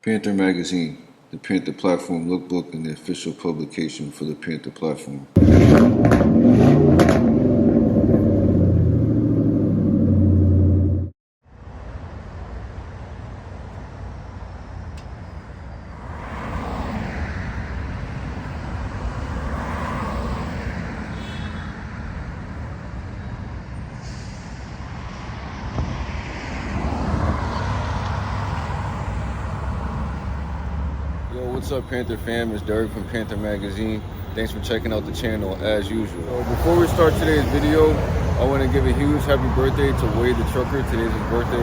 Panther Magazine, the Panther Platform lookbook and the official publication for the Panther Platform. Yo, what's up, Panther fam? It's Derek from Panther Magazine. Thanks for checking out the channel as usual. So before we start today's video, I want to give a huge happy birthday to Wade the Trucker. Today's his birthday.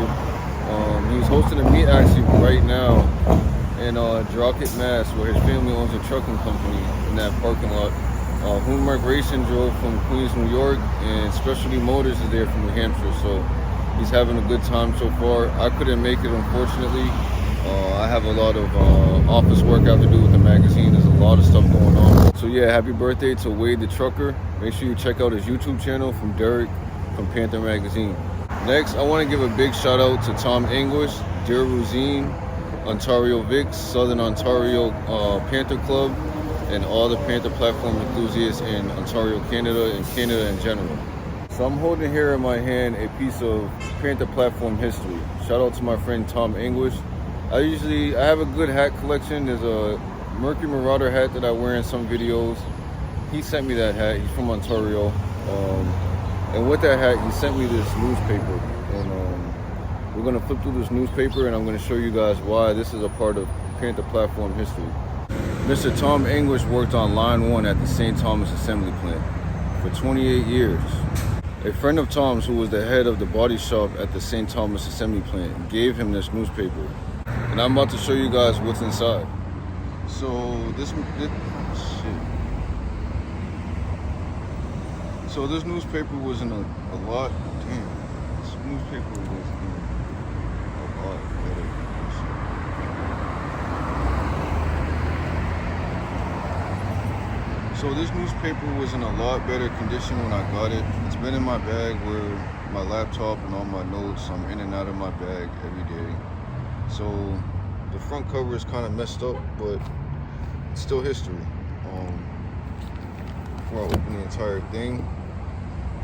He's hosting a meet actually right now in Drocket, Mass, where his family owns a trucking company in that parking lot. Mercury drove from Queens, New York, and Specialty Motors is there from New Hampshire. So he's having a good time so far. I couldn't make it, unfortunately. I have a lot of office work I have to do with the magazine. There's a lot of stuff going on. So yeah, happy birthday to Wade the Trucker. Make sure you check out his YouTube channel from Derek from Panther Magazine. Next, I want to give a big shout out to Tom Anguish, Dear Rosine, Ontario Vics, Southern Ontario Panther Club, and all the Panther Platform enthusiasts in Ontario, Canada, and Canada in general. So I'm holding here in my hand a piece of Panther Platform history. Shout out to my friend Tom Anguish. I have a good hat collection. There's a Mercury Marauder hat that I wear in some videos. He sent me that hat. He's from Ontario. And with that hat, he sent me this newspaper. And we're gonna flip through this newspaper and I'm gonna show you guys why this is a part of Panther Platform history. Mr. Tom Anguish worked on Line 1 at the St. Thomas Assembly Plant for 28 years. A friend of Tom's, who was the head of the body shop at the St. Thomas Assembly Plant, gave him this newspaper. And I'm about to show you guys what's inside. So this newspaper was in a lot. Damn, this newspaper was in a lot better. So this newspaper was in a lot better condition when I got it. It's been in my bag where my laptop and all my notes, I'm in and out of my bag every day. So the front cover is kind of messed up, but it's still history. Before I open the entire thing,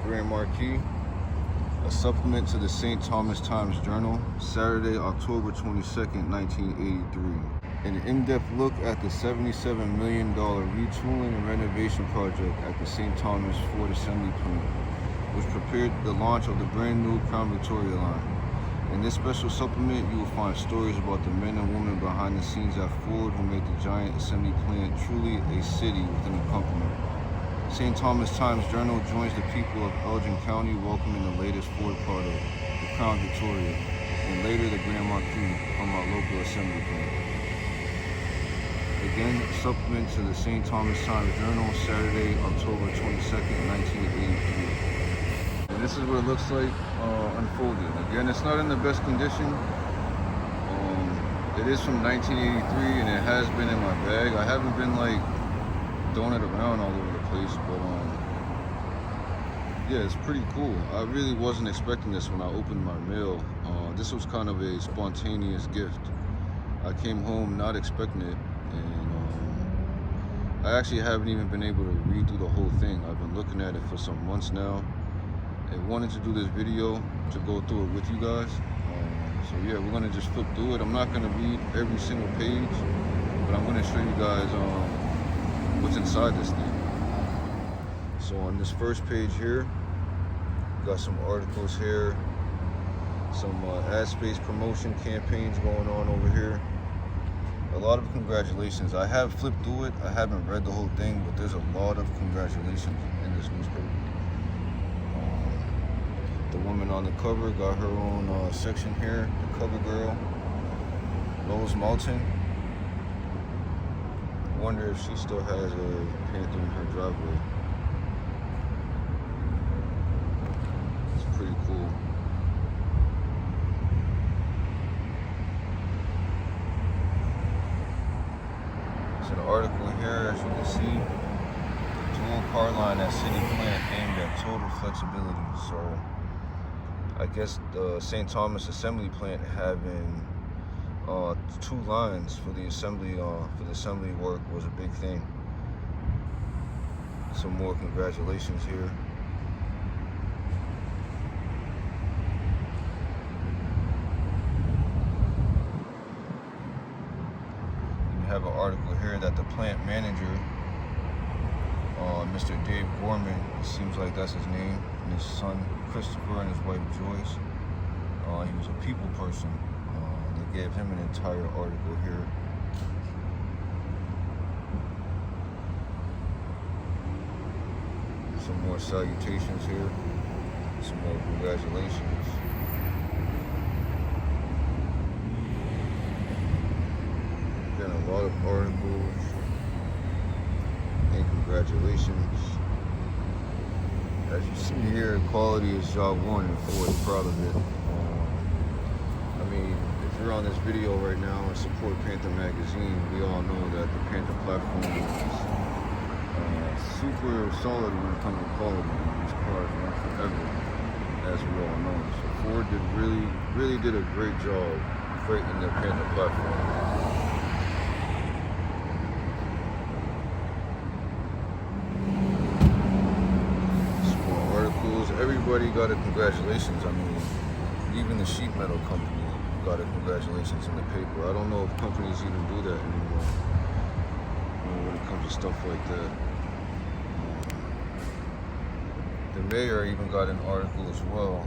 Marquis, a supplement to the St. Thomas Times Journal, Saturday, October 22nd, 1983. An in-depth look at the $77 million retooling and renovation project at the St. Thomas Ford Assembly Plant, which prepared the launch of the brand new Crown Victoria line. In this special supplement, you will find stories about the men and women behind the scenes at Ford who made the giant assembly plant truly a city within a company. St. Thomas Times Journal joins the people of Elgin County welcoming the latest Ford product, the Crown Victoria, and later the Marquis from our local assembly plant. Again, supplement to the St. Thomas Times Journal, Saturday, October 22nd, 1983. And this is what it looks like unfolded. Again, it's not in the best condition. It is from 1983 and it has been in my bag. I haven't been like throwing it around all over the place, but yeah, it's pretty cool. I really wasn't expecting this when I opened my mail. This was kind of a spontaneous gift. I came home not expecting it, and I actually haven't even been able to read through the whole thing. I've been looking at it for some months now. I wanted to do this video to go through it with you guys. So yeah, we're gonna just flip through it. I'm not gonna read every single page, but I'm gonna show you guys what's inside this thing. So on this first page here, got some articles here, some ad space promotion campaigns going on over here. A lot of congratulations. I have flipped through it. I haven't read the whole thing, but there's a lot of congratulations in this newspaper. The woman on the cover got her own section here. The cover girl, Rose Moulton. I wonder if she still has a Panther in her driveway. It's pretty cool. There's an article here, as you can see. Dual car line at City Plant aimed at total flexibility. So I guess the St. Thomas Assembly Plant having 2 lines for the assembly work was a big thing. Some more congratulations here. We have an article here that the plant manager, Mr. Dave Gorman, it seems like that's his name, and his son Christopher and his wife Joyce. He was a people person. They gave him an entire article here. Some more salutations here. Some more congratulations. Again, a lot of articles and congratulations. As you see here, quality is job one, and Ford's proud of it. I mean, if you're on this video right now and support Panther magazine, we all know that the Panther platform is super solid when it comes to quality. These cars run forever, as we all know. So Ford really did a great job creating the Panther platform. Everybody got a congratulations. I mean, even the sheet metal company got a congratulations in the paper. I don't know if companies even do that anymore, when it comes to stuff like that. The mayor even got an article as well.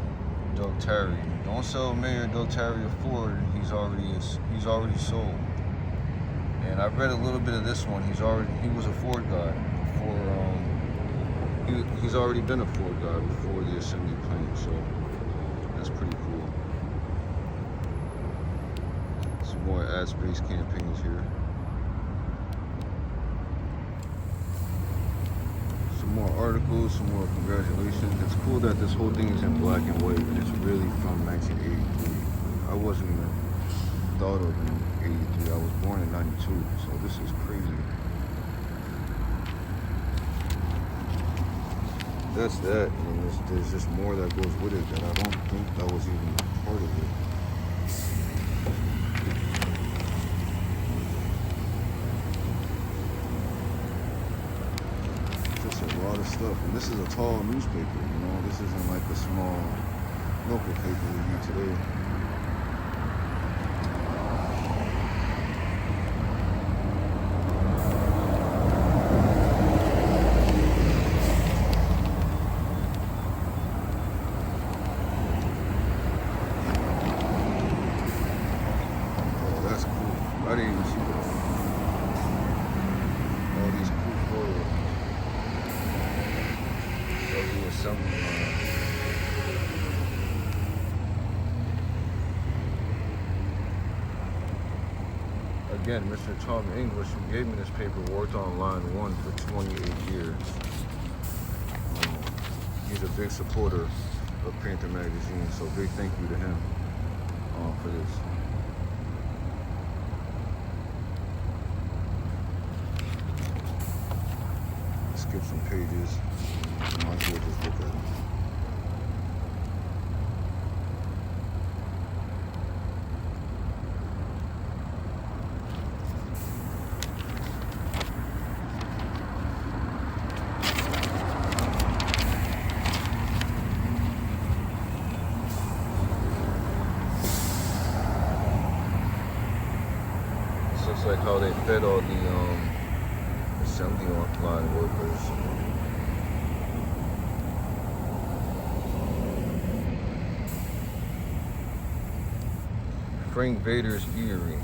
Doug Terry. Don't sell Mayor Doug Terry a Ford. He's already sold. And I read a little bit of this one. He was a Ford guy before. He's already been a Ford guy before the assembly plant, so that's pretty cool. Some more ad space campaigns here. Some more articles, some more congratulations. It's cool that this whole thing is in black and white, and it's really from 1983. I wasn't even thought of in 83. I was born in 92, so this is crazy. That's that, and there's just more that goes with it that I don't think that was even part of it. Just a lot of stuff, and this is a tall newspaper, you know, this isn't like a small local paper we read today. I didn't even see that. All these cool photos of the assembly line. Again, Mr. Tom Anguish, who gave me this paper, worked on line 1 for 28 years. He's a big supporter of Panther magazine, so big thank you to him for this. Skip some pages. Might as well just look at them. This looks like how they fed all the assembly line workers. Frank Vader's Eatery.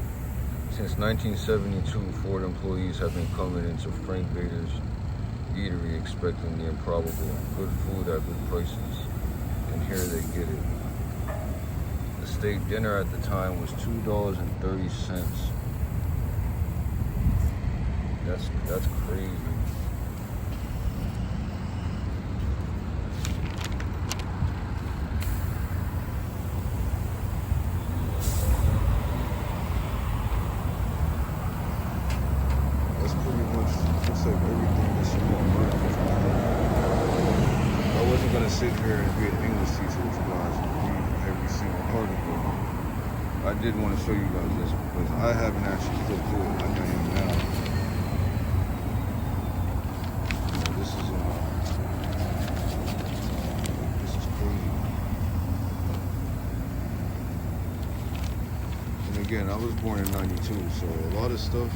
Since 1972, Ford employees have been coming into Frank Vader's Eatery expecting the improbable. Good food at good prices. And here they get it. The steak dinner at the time was $2.30. That's crazy. That's pretty much looks like everything that's in my mind. I wasn't gonna sit here and be an English teacher with you guys and read every single article. I did want to show you guys this because I haven't actually flipped through it like I am now. This is crazy. And again, I was born in '92, so a lot of stuff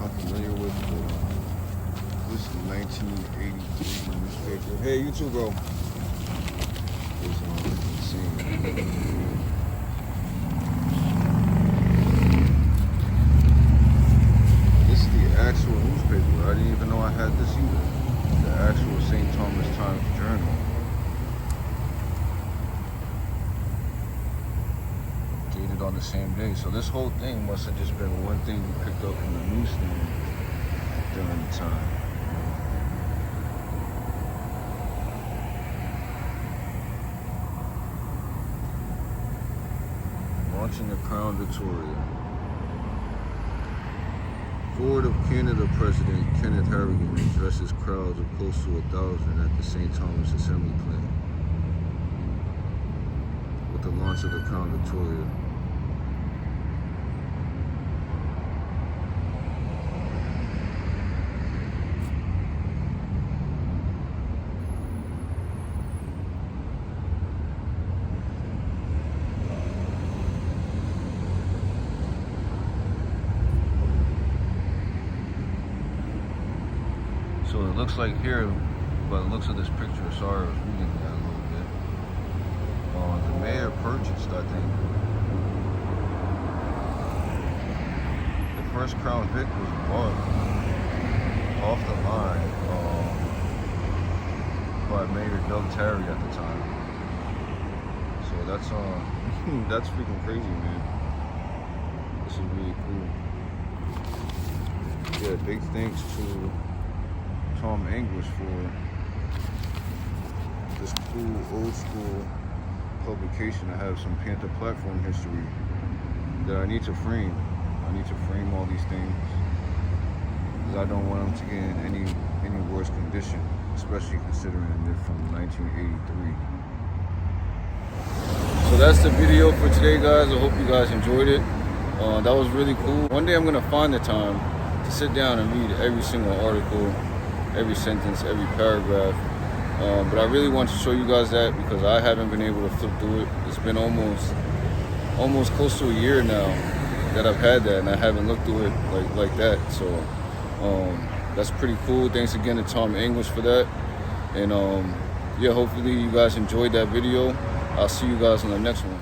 I'm familiar with. This is 1983 newspaper. Hey, you too, bro. It's insane. This is the actual newspaper. I didn't even know I had this either. The actual St. Thomas Times Journal. Dated on the same day. So this whole thing must have just been one thing we picked up from the newsstand during the time. Launching the Crown Victoria. Ford of Canada President Kenneth Harrigan addresses crowds of close to 1,000 at the St. Thomas Assembly Plant with the launch of the Crown Victoria. So it looks like here, by the looks of this picture, sorry I was reading that a little bit. The mayor purchased, I think, the first Crown Vic was bought off the line by Mayor Doug Terry at the time. So that's that's freaking crazy, man. This is really cool. Yeah, big thanks to Tom Anguish for this cool old school publication. I have some Panther platform history that I need to frame. I need to frame all these things because I don't want them to get in any worse condition, especially considering they're from 1983. So that's the video for today, guys. I hope you guys enjoyed it. That was really cool. One day I'm gonna find the time to sit down and read every single article, every sentence, every paragraph. But I really want to show you guys that because I haven't been able to flip through it. It's been almost close to a year now that I've had that, and I haven't looked through it like that. So that's pretty cool. Thanks again to Tom Anguish for that. And yeah, hopefully you guys enjoyed that video. I'll see you guys on the next one.